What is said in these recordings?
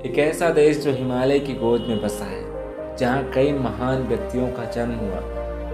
एक ऐसा देश जो हिमालय की गोद में बसा है, जहाँ कई महान व्यक्तियों का जन्म हुआ,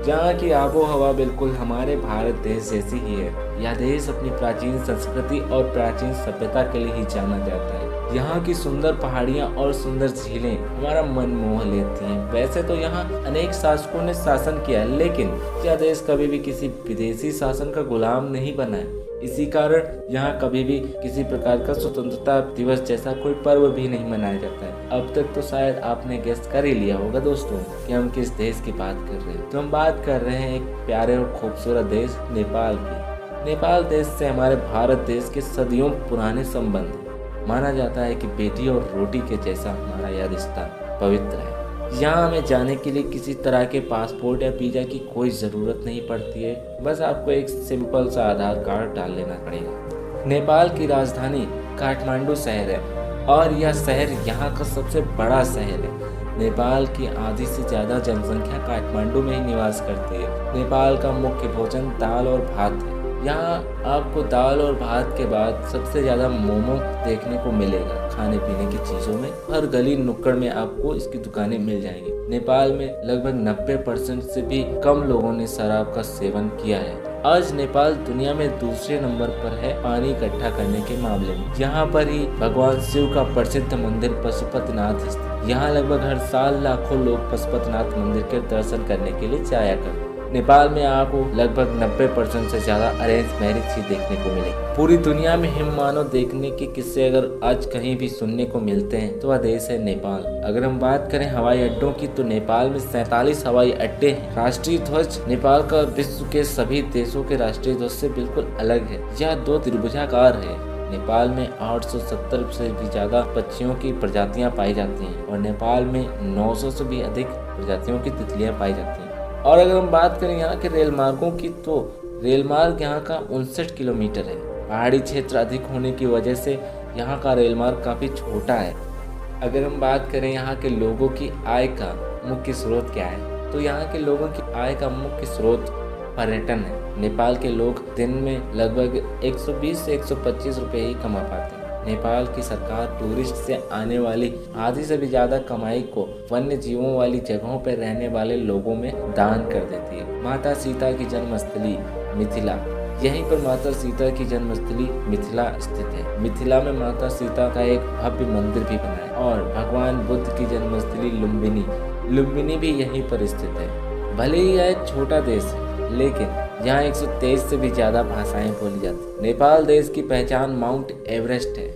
जहाँ की आबो हवा बिल्कुल हमारे भारत देश जैसी ही है। यह देश अपनी प्राचीन संस्कृति और प्राचीन सभ्यता के लिए ही जाना जाता है। यहाँ की सुंदर पहाड़ियाँ और सुंदर झीलें हमारा मन मोह लेती हैं। वैसे तो यहाँ अनेक शासकों ने शासन किया है, लेकिन यह देश कभी भी किसी विदेशी शासन का गुलाम नहीं बना है। इसी कारण यहाँ कभी भी किसी प्रकार का स्वतंत्रता दिवस जैसा कोई पर्व भी नहीं मनाया जाता है। अब तक तो शायद आपने गेस कर ही लिया होगा दोस्तों कि हम किस देश की बात कर रहे हैं। तो हम बात कर रहे हैं एक प्यारे और खूबसूरत देश नेपाल की। नेपाल देश से हमारे भारत देश के सदियों पुराने संबंध हैं। माना जाता है कि बेटी और रोटी के जैसा हमारा यह रिश्ता पवित्र है। यहाँ हमें जाने के लिए किसी तरह के पासपोर्ट या वीजा की कोई ज़रूरत नहीं पड़ती है। बस आपको एक सिंपल सा आधार कार्ड डाल लेना पड़ेगा। नेपाल की राजधानी काठमांडू शहर है और यह शहर यहाँ का सबसे बड़ा शहर है। नेपाल की आधी से ज़्यादा जनसंख्या काठमांडू में ही निवास करती है। नेपाल का मुख्य भोजन दाल और भात है। यहाँ आपको दाल और भात के बाद सबसे ज़्यादा मोमो देखने को मिलेगा। खाने पीने की चीज़ों में हर गली नुक्कड़ में आपको इसकी दुकानें मिल जाएंगी। नेपाल में लगभग 90% से भी कम लोगों ने शराब का सेवन किया है। आज नेपाल दुनिया में दूसरे नंबर पर है पानी इकट्ठा करने के मामले में। यहाँ पर ही भगवान शिव का प्रसिद्ध मंदिर पशुपतिनाथ स्थित। यहाँ लगभग हर साल लाखों लोग पशुपतिनाथ मंदिर के दर्शन करने के लिए जाया करते। नेपाल में आपको लगभग 90% से ज्यादा अरेंज मैरिज ही देखने को मिलेगी। पूरी दुनिया में हिम मानव देखने के किस्से अगर आज कहीं भी सुनने को मिलते हैं तो वह देश है नेपाल। अगर हम बात करें हवाई अड्डों की तो नेपाल में 47 हवाई अड्डे हैं। राष्ट्रीय ध्वज नेपाल का विश्व के सभी देशों के राष्ट्रीय ध्वज से बिल्कुल अलग है। यह 2 त्रिभुजाकार है। नेपाल में 870 से भी ज्यादा पक्षियों की प्रजातियां पाई जाती हैं और नेपाल में 900 से भी अधिक प्रजातियों की तितलियां पाई जाती हैं। और अगर हम बात करें यहाँ के रेल मार्गों की तो रेल मार्ग यहाँ का 59 किलोमीटर है। पहाड़ी क्षेत्र अधिक होने की वजह से यहाँ का रेल मार्ग काफ़ी छोटा है। अगर हम बात करें यहाँ के लोगों की आय का मुख्य स्रोत क्या है तो यहाँ के लोगों की आय का मुख्य स्रोत पर्यटन है। नेपाल के लोग दिन में लगभग 120 से 125 रुपये ही कमा पाते हैं। नेपाल की सरकार टूरिस्ट से आने वाली आधी से भी ज्यादा कमाई को वन्य जीवों वाली जगहों पर रहने वाले लोगों में दान कर देती है। माता सीता की जन्मस्थली मिथिला, यहीं पर माता सीता की जन्मस्थली मिथिला स्थित है। मिथिला में माता सीता का एक भव्य मंदिर भी बना है और भगवान बुद्ध की जन्मस्थली लुम्बिनी भी यहीं पर स्थित है। भले ही यह एक छोटा देश है लेकिन यहाँ 123 से भी ज्यादा भाषाएं बोली जाती हैं। नेपाल देश की पहचान माउंट एवरेस्ट है।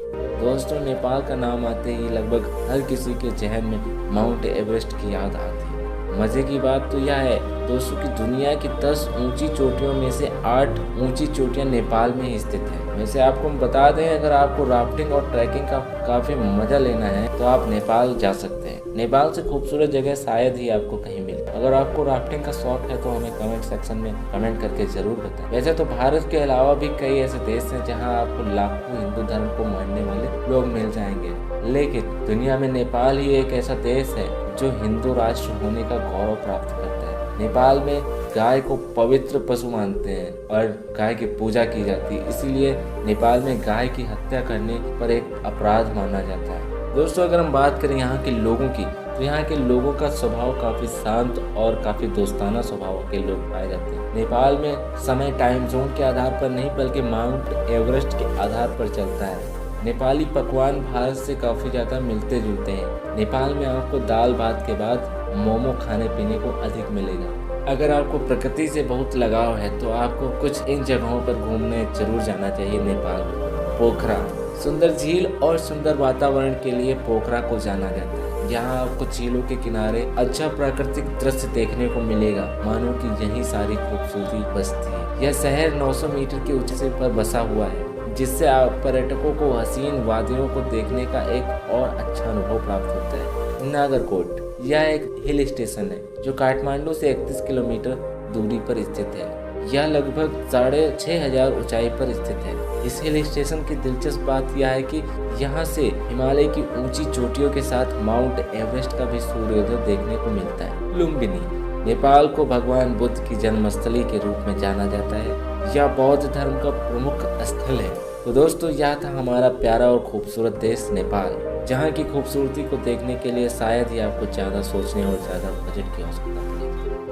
दोस्तों नेपाल का नाम आते ही लगभग हर किसी के जहन में माउंट एवरेस्ट की याद आती है। मजे की बात तो यह है दोस्तों कि दुनिया की 10 ऊंची चोटियों में से 8 ऊंची चोटियां नेपाल में ही स्थित है। वैसे आपको हम बता दें अगर आपको राफ्टिंग और ट्रैकिंग का काफी मजा लेना है तो आप नेपाल जा सकते हैं। नेपाल से खूबसूरत जगह शायद ही आपको कहीं मिले। अगर आपको राफ्टिंग का शौक है तो हमें कमेंट सेक्शन में कमेंट करके जरूर बताएं। वैसे तो भारत के अलावा भी कई ऐसे देश हैं जहां आपको लाखों हिंदू धर्म को मानने वाले लोग मिल जाएंगे, लेकिन दुनिया में नेपाल ही एक ऐसा देश है जो हिंदू राष्ट्र होने का गौरव प्राप्त करता है। नेपाल में गाय को पवित्र पशु मानते हैं और गाय की पूजा की जाती है, इसीलिए नेपाल में गाय की हत्या करने पर एक अपराध माना जाता है। दोस्तों अगर हम बात करें यहाँ के लोगों की तो यहाँ के लोगों का स्वभाव काफी शांत और काफी दोस्ताना स्वभाव के लोग पाए जाते हैं। नेपाल में समय टाइम जोन के आधार पर नहीं बल्कि माउंट एवरेस्ट के आधार पर चलता है। नेपाली पकवान भारत से काफी ज्यादा मिलते जुलते हैं। नेपाल में आपको दाल भात के बाद मोमो खाने पीने को अधिक मिलेगा। अगर आपको प्रकृति से बहुत लगाव है तो आपको कुछ इन जगहों पर घूमने जरूर जाना चाहिए। नेपाल में पोखरा, सुंदर झील और सुंदर वातावरण के लिए पोखरा को जाना जाता है। यहाँ आपको झीलों के किनारे अच्छा प्राकृतिक दृश्य देखने को मिलेगा, मानो कि यही सारी खूबसूरती बसती है। यह शहर 900 मीटर की ऊंचाई पर बसा हुआ है, जिससे आप पर्यटकों को हसीन वादियों को देखने का एक और अच्छा अनुभव प्राप्त होता है। नागरकोट, यह एक हिल स्टेशन है जो काठमांडू से 31 किलोमीटर दूरी पर स्थित है। यह लगभग 6500 ऊंचाई पर स्थित है। इस हिल स्टेशन की दिलचस्प बात यह है कि यहाँ से हिमालय की ऊंची चोटियों के साथ माउंट एवरेस्ट का भी सूर्योदय देखने को मिलता है। लुम्बिनी, नेपाल को भगवान बुद्ध की जन्मस्थली के रूप में जाना जाता है। यह बौद्ध धर्म का प्रमुख स्थल है। तो दोस्तों यह था हमारा प्यारा और खूबसूरत देश नेपाल। जहाँ की खूबसूरती को देखने के लिए शायद ही आपको ज़्यादा सोचने और ज़्यादा बजट की आवश्यकता पड़ेगी।